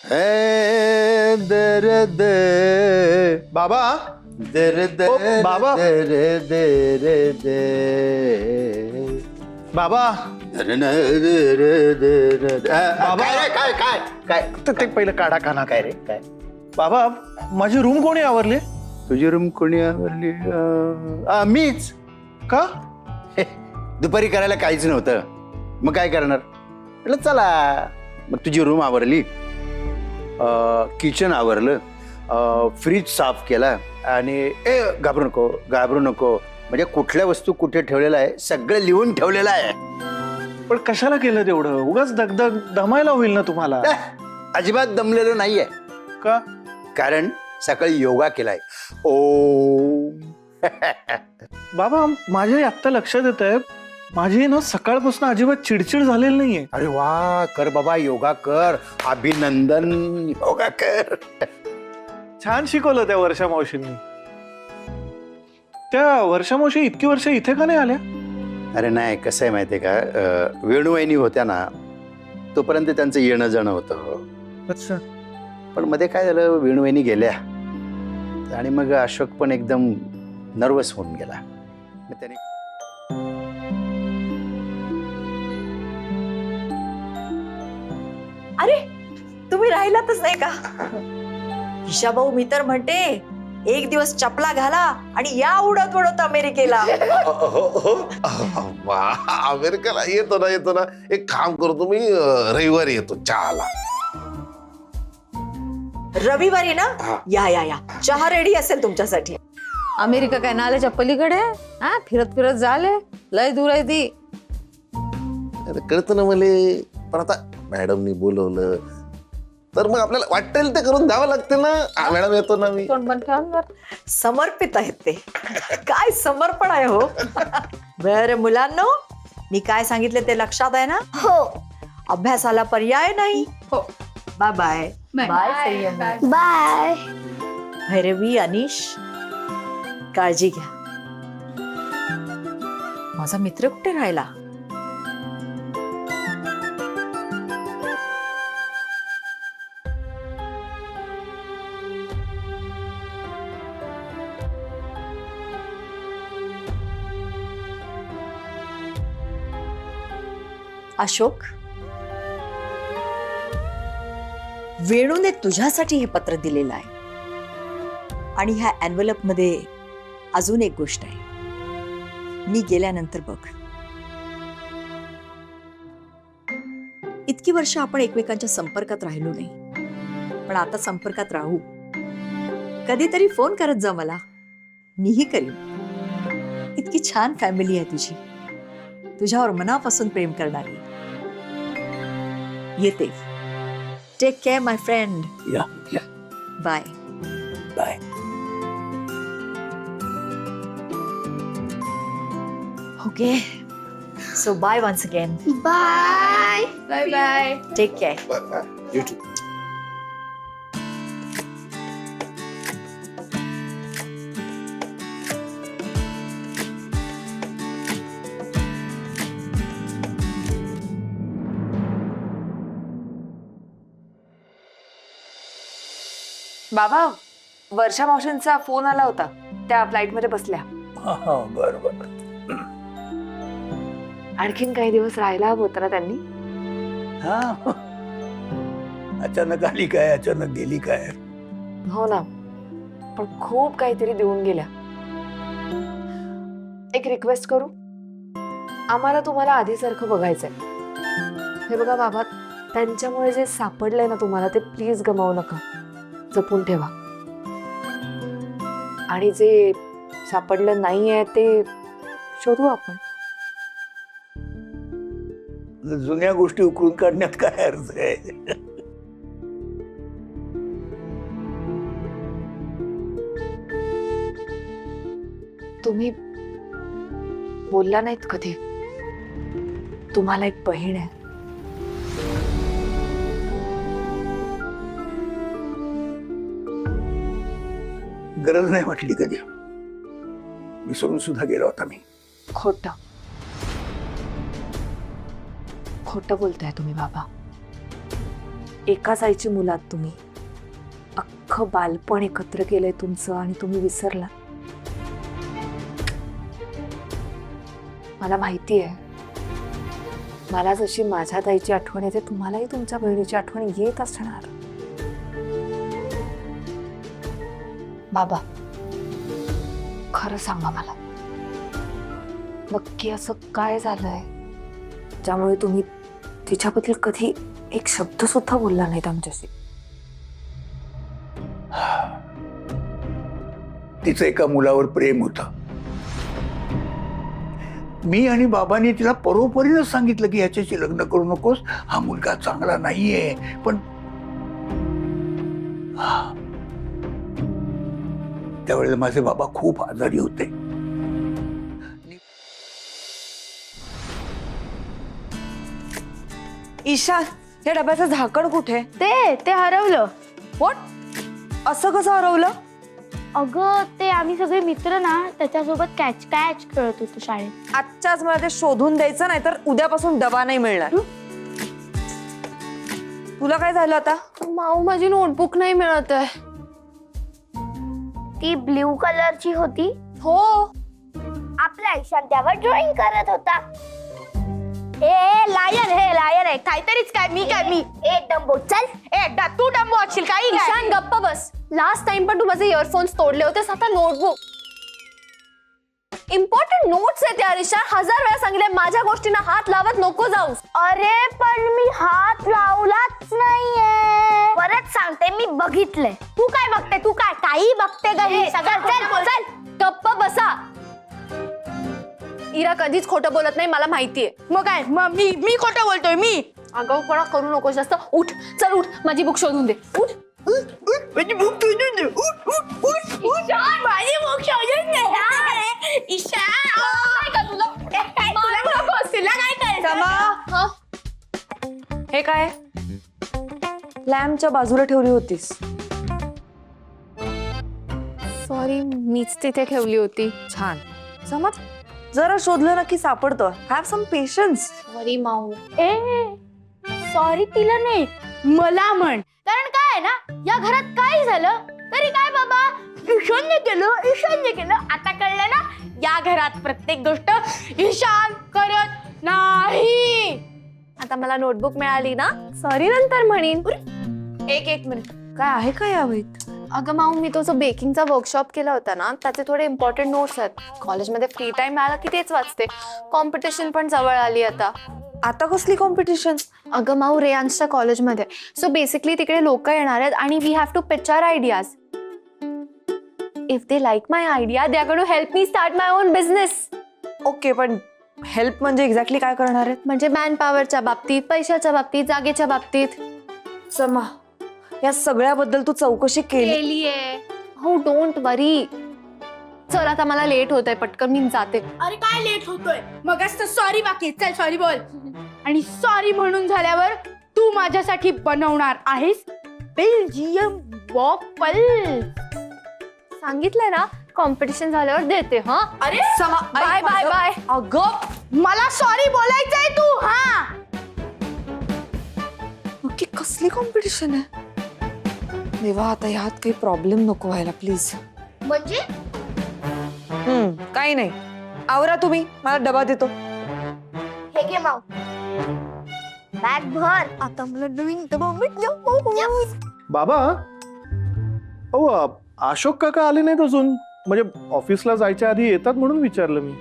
हे दर दे बाबा दर दे बाबा दर दे दे बाबा बाबा काय काय काय ते पहिलं काढा काना काय रे काय बाबा माझी रूम कोणी आवरली? तुझी रूम कोणी आवरली? मीच. का? दुपारी करायला काहीच नव्हतं, मग काय करणार म्हटलं चला. मग तुझी रूम आवरली, किचन आवरलं, फ्रीज साफ केला आणि घाबरू नको म्हणजे कुठल्या वस्तू कुठे ठेवलेला आहे सगळं लिहून ठेवलेलं आहे. पण कशाला केलं तेवढं? उगाच दगदग दमायला होईल ना तुम्हाला. अजिबात दमलेलं नाहीये. का? कारण सकाळी योगा केलाय. ओम. बाबा माझ्या आत्ता लक्षात येत आहे, माझी ना सकाळपासून अजिबात चिडचिड झालेली नाहीये. अरे वा, कर बाबा, योगा कर. अभिनंदन, योगा कर. छान शिकवलं त्या वर्षा मावशींनी. त्या वर्षा मावशी इतकी वर्ष इथे का नाही आल्या? अरे नाही, कसं आहे माहितीये का, वेणुवाहिनी होत्या ना तोपर्यंत त्यांचं येणं जाणं होतं. अच्छा. पण मध्ये काय झालं, वेणुवाहिनी गेल्या आणि मग अशोक पण एकदम नर्वस होऊन गेला. मग त्याने अरे तुम्ही राहिलातच नाही का? ईशा भाऊ, मी तर म्हणते एक दिवस चपला घाला आणि या उडत उडत अमेरिकेला. अमेरिकेला येतो ना एक काम करतो मी, रविवारी येतो चहाला. रविवारी ना? या या या, चहा रेडी असेल तुमच्यासाठी. अमेरिका काय नाल्याच्या पलीकडे? हा, फिरत फिरत झाले, लय दूर आहे ती. कळतं ना मले, पण आता मॅडमनी बोलवलं तर मग आपल्याला वाटेल ते करून द्यावं लागते ना. मॅडम येतो ना मी. तोंड बंद ठेवून वर. समर्पित आहेत ते. काय समर्पण आहे हो. बरं मुलांनो, मी काय सांगितले ते लक्षात आहे ना? हो. अभ्यासाला पर्याय नाही. हो. Bye bye. Bye Sanyam. Bye. Bhairavi, Anish, काळजी घ्या. माझा मित्र कुठे राहिला? अशोक, वेणूने तुझ्यासाठी हे पत्र दिलेलं आहे आणि ह्या एन्व्हलप मध्ये अजून एक गोष्ट आहे. मी गेल्यानंतर बघ, इतकी वर्ष आपण एकमेकांच्या संपर्कात राहिलो नाही, पण आता संपर्कात राहू. कधीतरी फोन करत जा मला, मीही करीन. इतकी छान फॅमिली आहे तुझी, तुझ्यावर मनापासून प्रेम करणारी. येते. Take care my friend. या या. Bye bye. Okay, so bye once again. Bye. Bye bye. Take care. You too. बाबा, वर्षा मावशींचा फोन आला होता, त्या फ्लाईट मध्ये बसल्या. बरोबर. आणखीन काही दिवस राहायला हवं होतं ना त्यांनी. अचानक आली काय, अचानक गेली काय. हो ना, पण खूप काहीतरी देऊन गेल्या. एक रिक्वेस्ट करू? आम्हाला तुम्हाला आधीसारखं बघायचंय. हे बघा बाबा, त्यांच्यामुळे जे सापडलंय ना तुम्हाला, ते प्लीज गमावू नका, जपून ठेवा. आणि जे सापडलं नाहीये ते शोधू आपण. जुन्या गोष्टी उकरून काढण्यात काय अर्थ आहे. तुम्ही बोलला नाहीत कधी, तुम्हाला एक बहीण आहे. गरज नाही वाटली कधी. विसरून सुद्धा गेला होता मी. खोटं खोटं बोलताय तुम्ही बाबा. एकाच आईची मुलं आहात तुम्ही. अख्खं बालपण एकत्र केलंय तुमचं आणि तुम्ही विसरला. मला माहिती आहे, मला जशी माझ्या ताईची आठवण येते तुम्हालाही तुमच्या बहिणीची आठवण येत असणार. बाबा, खरं सांगा मला, नक्की असं काय झालंय ज्यामुळे तुम्ही तिच्याबद्दल कधी एक शब्द सुद्धा बोलला नाहीत आमच्याशी? तिचं एका मुलावर प्रेम होतं. मी आणि बाबांनी तिला परोपरीनं सांगितलं की ह्याच्याशी लग्न करू नकोस, हा मुलगा चांगला नाहीये. पण त्यावेळेला माझे बाबा खूप आजारी होते. ईशा, या डब्याचं झाकण कुठे? ते हरवलं. व्हॉट? असं कसं हरवलं? अगं ते आम्ही सगळे मित्र ना त्याच्यासोबत कॅच खेळत होतो शाळेत. आजच्याच मला ते शोधून द्यायचं, नाही तर उद्यापासून डबा नाही मिळणार. तुला काय झालं आता? माऊ, माझी नोटबुक नाही मिळत आहे. ती ब्ल्यू कलरची होती. हो, आपल्या आयुष्यात त्यावर ड्रॉइंग करत होता. ए लायन आहे काहीतरीच. मी एक डंबो. चल तू डंबो असशील काही. ईशान गप्प बस. लास्ट टाइम पण तू माझे इयरफोन्स तोडले होतेस, आता नोटबुक. इम्पॉर्टंट नोट्स आहेत यार ईशा. 1000 वेळा सांगितले माझ्या गोष्टींना हात लावत नको जाऊस. अरे पण मी हात लावलाच नाहीये. परत सांगते, मी बघितलंय. तू काय बघते? तू काय काही बघते का? चल गप्प बसा. इरा कधीच खोटं बोलत नाही, मला माहितीये. मग काय? मी खोटं बोलतोय? मी आगाऊपणा करू नको जास्त. उठ, चल उठ, माझी बुक शोधून दे. उठ. माझी बुक शोधून दे. माझी बुक शोधून दे. ईशा हे काय? लॅम्पच्या बाजूला ठेवली होतीस. सॉरी, मीच तिथे ठेवली होती. छान. समज जरा शोधलं ना की सापडतं. Have some patience. सॉरी माऊ. सॉरी तिला नाही, मला म्हण. कारण काय ना, या घरात काय झालं तरी काय बाबा, ईशान्य केलं. आता कळलं ना, या घरात प्रत्येक गोष्ट ईशान करत नाही. आता मला नोटबुक मिळाली ना, सॉरी नंतर म्हणीन. एक मिनिट, काय आहे का यावेत? अगं माऊ, मी तो जो बेकिंगचा वर्कशॉप केला होता ना, त्याचे थोडे इम्पॉर्टंट नोट्स आहेत. कॉलेजमध्ये फ्री टाइम मिळाला की तेच वाचते. कॉम्पिटिशन पण जवळ आली आता. आता कसली कॉम्पिटिशन? अगं माऊ, रेयांसच्या कॉलेजमध्ये. सो बेसिकली तिकडे लोक येणार आहेत आणि we have to pitch our ideas. If they like my idea, they are going to help me start my own business. Okay, पण हेल्प म्हणजे एक्झॅक्टली काय करणार आहेत? म्हणजे मॅन पॉवरच्या बाबतीत, पैशाच्या बाबतीत, जागेच्या बाबतीत. समा, या सगळ्याबद्दल तू चौकशी केली? केलीये. हो, डोंट वरी. चल आता मला लेट होत आहे, पटकन मी जाते. अरे काय लेट होतोय? मगच तर सॉरी बाकी. चल सॉरी बोल. आणि सॉरी म्हणून झाल्यावर तू माझ्यासाठी बनवणार आहेस बेल्जियम वॉफल. सांगितलंय ना, कॉम्पिटिशन झाल्यावर देते. हा, अरे समा, बाय बाय बाय. अगं मला सॉरी बोलायचंय तू. हा, नक्की कसली कॉम्पिटिशन आहे? देवा, आता ह्यात काही प्रॉब्लेम नको व्हायला प्लीज. म्हणजे काही नाही. आवरा तुम्ही, मला डबा देतो. हे घे माव, बॅग भर. आता मला नवीन डबा बाबा, अहो अशोक काका आले नाहीत अजून. म्हणजे ऑफिसला जायच्या आधी येतात म्हणून विचारलं मी.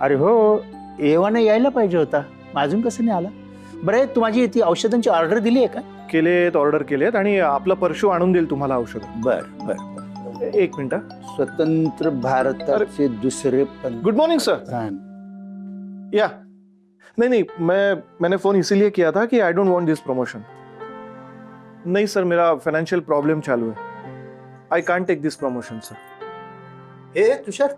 अरे हो, एव्हाना यायला पाहिजे होता. अजून कसं नाही आला? बरं, तू माझी ती औषधांची ऑर्डर दिली आहे का? केलेत, ऑर्डर केलेत, आणि आपला परशू आणून देईल तुम्हाला औषध. बर बर. एक मिनिट. स्वतंत्र भारताचे दुसरे गुड मॉर्निंग सर. या नहीं, मैंने फोन इसीलिए किया था कि I don't want this promotion. नहीं सर, मेरा फाइनेंशियल प्रॉब्लम चालू है. I can't take this promotion sir. Hey Tushar,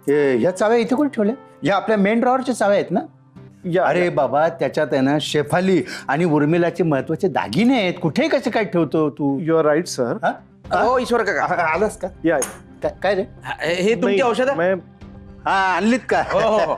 ह्या चाव्या इथे कुठे ठेवल्या? ह्या आपल्या मेन ड्रॉवरच्या चाव्या आहेत ना? अरे बाबा, त्याच्यात आहे ना शेफाली आणि उर्मिलाचे महत्वाचे दागिने आहेत. कुठे कसे काय ठेवतो तू? You are right sir. हो ईश्वर काका, आलास का? या काय रे? हे तुमची औषध? मैं हा आणलीत का हो, हो.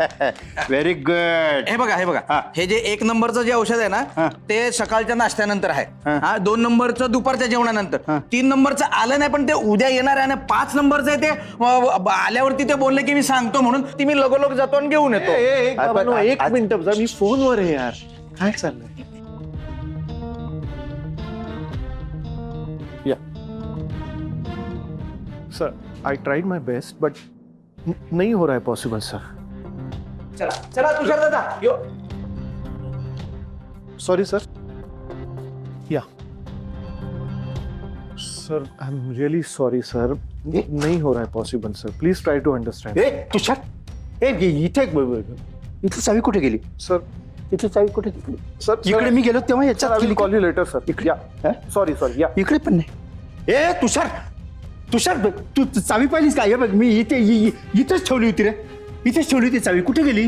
व्हेरी गुड हे बघा हा. हे जे 1 नंबरचं जे औषध आहे हा. ना ते सकाळच्या नाश्त्यानंतर आहे हा. हा 2 नंबरचं दुपारच्या जेवणानंतर हा. 3 नंबरचं आलं नाही पण ते उद्या येणार आहे आणि 5 नंबरचं आहे ते आल्यावरती ते बोलले की मी सांगतो म्हणून ती मी लगोलग जातो आणि घेऊन येतो. बाबांनो, एक मिनिट मी फोनवर आहे यार. काय चाललंय? या सर, I tried my best but नहीं हो रहा है पॉसिबल सर. चला चला तुषार दादा यो. Sorry sir. या सर, I am really sorry sir. नहीं हो रहा है possible sir. Please try to understand. ए तुषार इथे चावी कुठे गेली सर इथे चावी कुठे गेली सर इकडे मी गेलो तेव्हा याच्यात गेली का? Call you later sir. या सॉरी सॉरी. या इकडे पण नाही. ए तुषार तू चावी पाहिलीस का? हे बघ मी इथेच ठेवली होती रे. इथेच ठेवली होती चावी. कुठे गेली?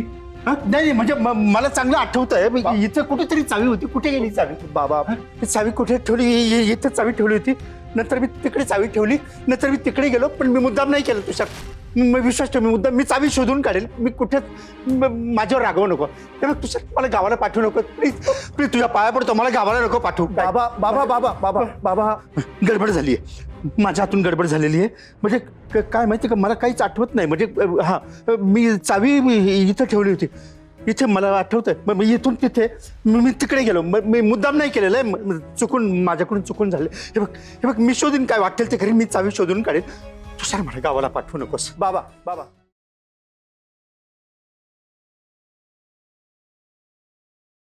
हा? नाही म्हणजे मला चांगलं आठवतंय इथं कुठेतरी चावी होती. कुठे गेली चावी? बाबा ती चावी कुठे ठेवली? इथं चावी ठेवली होती. नंतर मी तिकडे चावी ठेवली. नंतर मी तिकडे गेलो पण मी मुद्दाम नाही केलं तुषार. विश्वास ठेव, मी मुद्दाम मी चावी शोधून काढेल. मी कुठेच माझ्यावर रागवू नको. तेव्हा तुषार मला गावाला पाठवू नको प्लीज. प्लीज तुझ्या पाया पडतो मला गावाला नको पाठवू. बाबा बाबा बाबा बाबा बाबा गडबड झाली आहे. माझ्या हातून गडबड झालेली आहे. म्हणजे काय माहिती का मला काहीच आठवत नाही. म्हणजे हां मी चावी इथं ठेवली होती. इथे मला आठवतंय. मग मी इथून तिथे मी तिकडे गेलो. मी मुद्दाम नाही केलेलं आहे. चुकून माझ्याकडून चुकून झाले. हे बघ मी शोधून काय वाटेल ते घरी मी चावी शोधून काढेल. तुषार मला गावाला पाठवू नकोस. बाबा बाबा